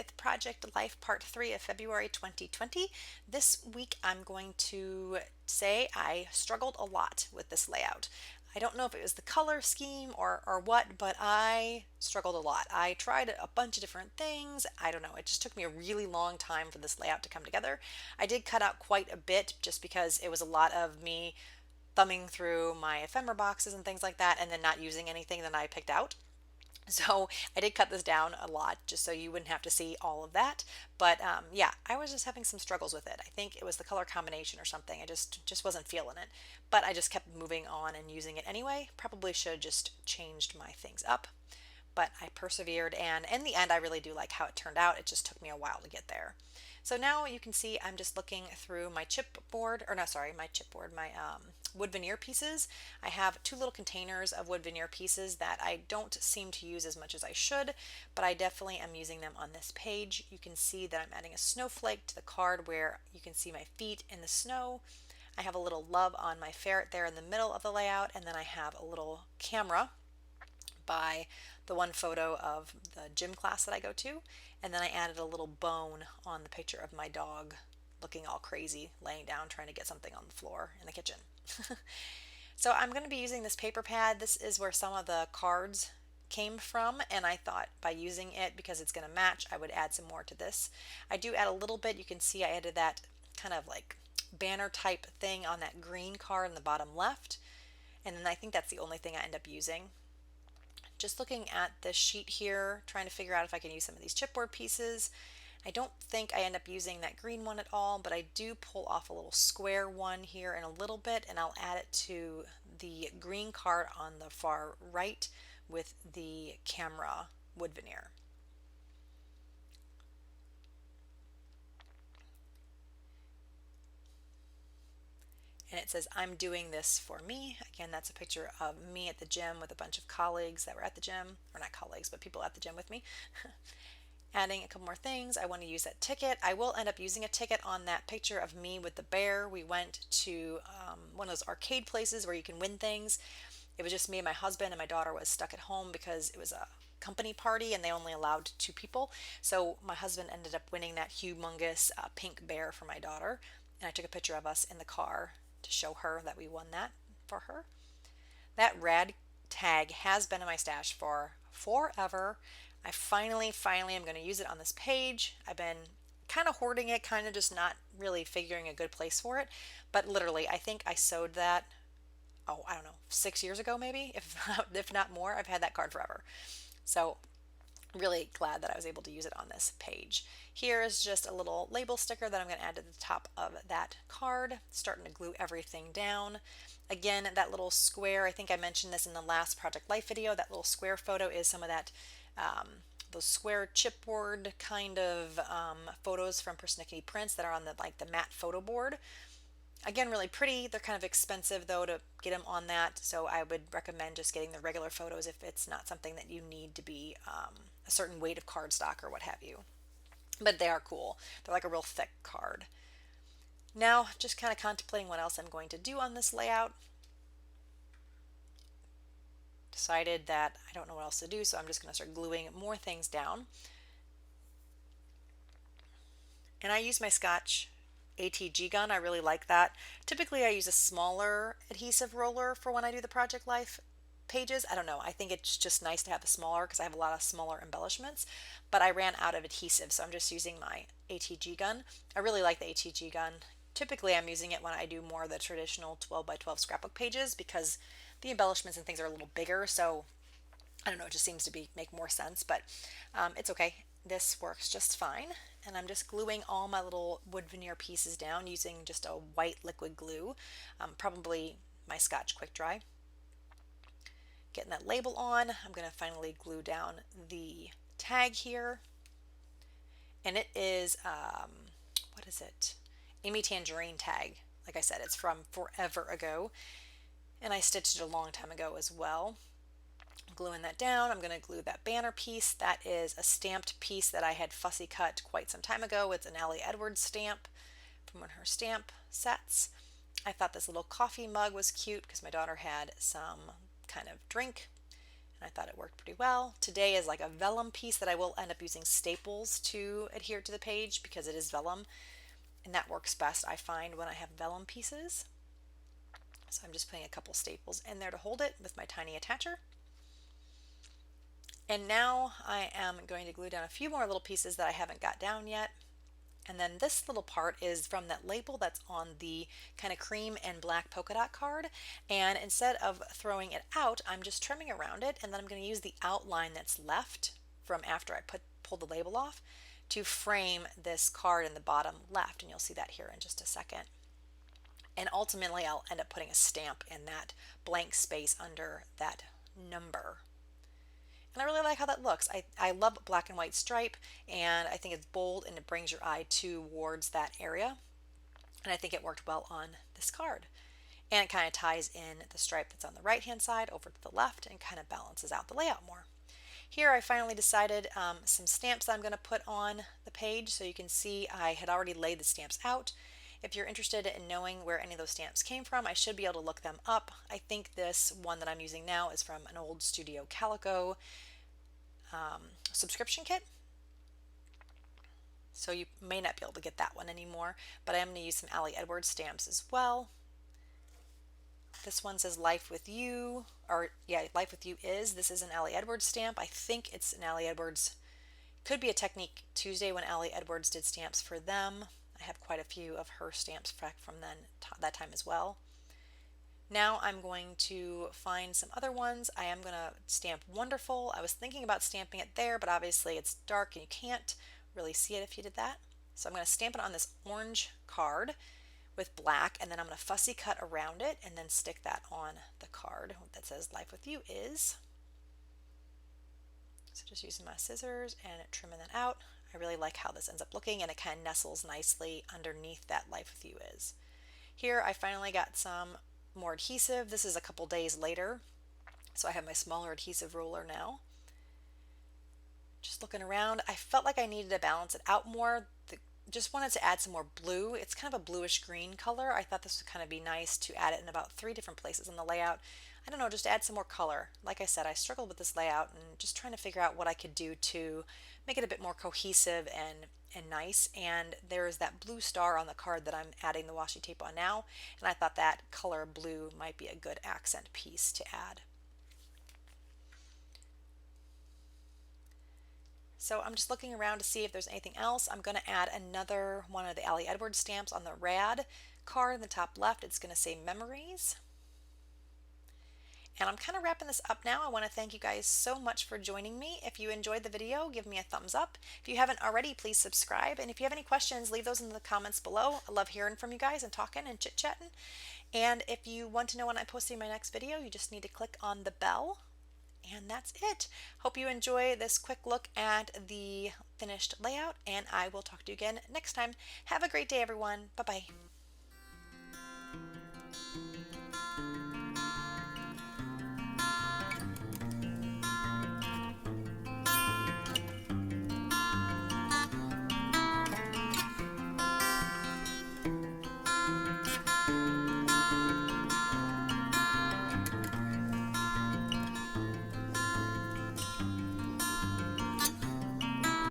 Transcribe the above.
with Project Life Part 3 of February 2020. This week I'm going to say I struggled a lot with this layout. I don't know if it was the color scheme or what, but I struggled a lot. I tried a bunch of different things. I don't know. It just took me a really long time for this layout to come together. I did cut out quite a bit just because it was a lot of me thumbing through my ephemera boxes and things like that and then not using anything that I picked out. So I did cut this down a lot just so you wouldn't have to see all of that. But yeah, I was just having some struggles with it. I think it was the color combination or something. I just wasn't feeling it. But I just kept moving on and using it anyway. Probably should have just changed my things up. But I persevered, and in the end, I really do like how it turned out. It just took me a while to get there. So now you can see I'm just looking through my chipboard, or no, sorry, my chipboard, my wood veneer pieces. I have two little containers of wood veneer pieces that I don't seem to use as much as I should, but I definitely am using them on this page. You can see that I'm adding a snowflake to the card where you can see my feet in the snow. I have a little love on my ferret there in the middle of the layout, and then I have a little camera by the one photo of the gym class that I go to, and then I added a little bone on the picture of my dog looking all crazy, laying down trying to get something on the floor in the kitchen. So I'm going to be using this paper pad. This is where some of the cards came from, and I thought by using it, because it's going to match, I would add some more to this. I do add a little bit. You can see I added that kind of like banner type thing on that green card in the bottom left, and then I think that's the only thing I end up using. Just looking at this sheet here, trying to figure out if I can use some of these chipboard pieces. I don't think I end up using that green one at all, but I do pull off a little square one here in a little bit, and I'll add it to the green card on the far right with the camera wood veneer. And it says, I'm doing this for me. Again, that's a picture of me at the gym with a bunch of colleagues that were at the gym, or not colleagues, but people at the gym with me. Adding a couple more things. I want to use that ticket. I will end up using a ticket on that picture of me with the bear. We went to one of those arcade places where you can win things. It was just me and my husband, and my daughter was stuck at home because it was a company party and they only allowed two people. So my husband ended up winning that humongous pink bear for my daughter. And I took a picture of us in the car to show her that we won that for her. That rad tag has been in my stash for forever. I finally am going to use it on this page. I've been kind of hoarding it, kind of just not really figuring a good place for it. But literally, I think I sewed that, oh, I don't know, 6 years ago maybe, if not more. I've had that card forever. So really glad that I was able to use it on this page. Here is just a little label sticker that I'm going to add to the top of that card, starting to glue everything down. Again, that little square, I think I mentioned this in the last Project Life video, that little square photo is some of that those square chipboard kind of photos from Persnickety Prints that are on the matte photo board. Again, really pretty. They're kind of expensive though to get them on that, so I would recommend just getting the regular photos if it's not something that you need to be a certain weight of cardstock or what have you. But they are cool. They're like a real thick card. Now, just kind of contemplating what else I'm going to do on this layout. Decided that I don't know what else to do, so I'm just going to start gluing more things down. And I use my Scotch ATG gun. I really like that. Typically I use a smaller adhesive roller for when I do the Project Life pages. I don't know. I think it's just nice to have a smaller because I have a lot of smaller embellishments, but I ran out of adhesive, so I'm just using my ATG gun. I really like the ATG gun. Typically I'm using it when I do more of the traditional 12 by 12 scrapbook pages because the embellishments and things are a little bigger, so I don't know, it just seems to make more sense, but it's okay. This works just fine. And I'm just gluing all my little wood veneer pieces down using just a white liquid glue, probably my Scotch Quick Dry. Getting that label on, I'm going to finally glue down the tag here. And it is, what is it? Amy Tangerine tag. Like I said, it's from forever ago. And I stitched it a long time ago as well. Gluing that down, I'm going to glue that banner piece. That is a stamped piece that I had fussy cut quite some time ago. It's an Ellie Edwards stamp from one of her stamp sets. I thought this little coffee mug was cute because my daughter had some kind of drink. and I thought it worked pretty well. Today is like a vellum piece that I will end up using staples to adhere to the page because it is vellum, and that works best I find when I have vellum pieces. So I'm just putting a couple staples in there to hold it with my tiny attacher. And now I am going to glue down a few more little pieces that I haven't got down yet. And then this little part is from that label that's on the kind of cream and black polka dot card. And instead of throwing it out, I'm just trimming around it, and then I'm going to use the outline that's left from after I pulled the label off to frame this card in the bottom left. And you'll see that here in just a second. And ultimately, I'll end up putting a stamp in that blank space under that number. And I really like how that looks. I love black and white stripe, and I think it's bold and it brings your eye towards that area. And I think it worked well on this card. And it kind of ties in the stripe that's on the right hand side over to the left and kind of balances out the layout more. Here I finally decided some stamps that I'm going to put on the page, so you can see I had already laid the stamps out. If you're interested in knowing where any of those stamps came from, I should be able to look them up. I think this one that I'm using now is from an old Studio Calico subscription kit. So you may not be able to get that one anymore, but I am going to use some Ali Edwards stamps as well. This one says Life with You, or yeah, Life with You is. This is an Ali Edwards stamp. I think it's an Ali Edwards, could be a Technique Tuesday when Ali Edwards did stamps for them. I have quite a few of her stamps from that time as well. Now I'm going to find some other ones. I am going to stamp Wonderful. I was thinking about stamping it there, but obviously it's dark and you can't really see it if you did that. So I'm going to stamp it on this orange card with black, and then I'm going to fussy cut around it and then stick that on the card that says Life with You is. So just using my scissors and trimming that out. I really like how this ends up looking, and it kind of nestles nicely underneath that Life with You is. Here I finally got some more adhesive. This is a couple days later, so I have my smaller adhesive roller now. Just looking around, I felt like I needed to balance it out more. Just wanted to add some more blue. It's kind of a bluish green color. I thought this would kind of be nice to add it in about 3 different places in the layout. I don't know, just add some more color. Like I said, I struggled with this layout and just trying to figure out what I could do to make it a bit more cohesive and nice. And there's that blue star on the card that I'm adding the washi tape on now, and I thought that color blue might be a good accent piece to add. So I'm just looking around to see if there's anything else. I'm going to add another one of the Ali Edwards stamps on the Rad card in the top left. It's going to say Memories. And I'm kind of wrapping this up now. I want to thank you guys so much for joining me. If you enjoyed the video, give me a thumbs up. If you haven't already, please subscribe. And if you have any questions, leave those in the comments below. I love hearing from you guys and talking and chit-chatting. And if you want to know when I'm posting my next video, you just need to click on the bell. And that's it. Hope you enjoy this quick look at the finished layout, and I will talk to you again next time. Have a great day, everyone. Bye-bye.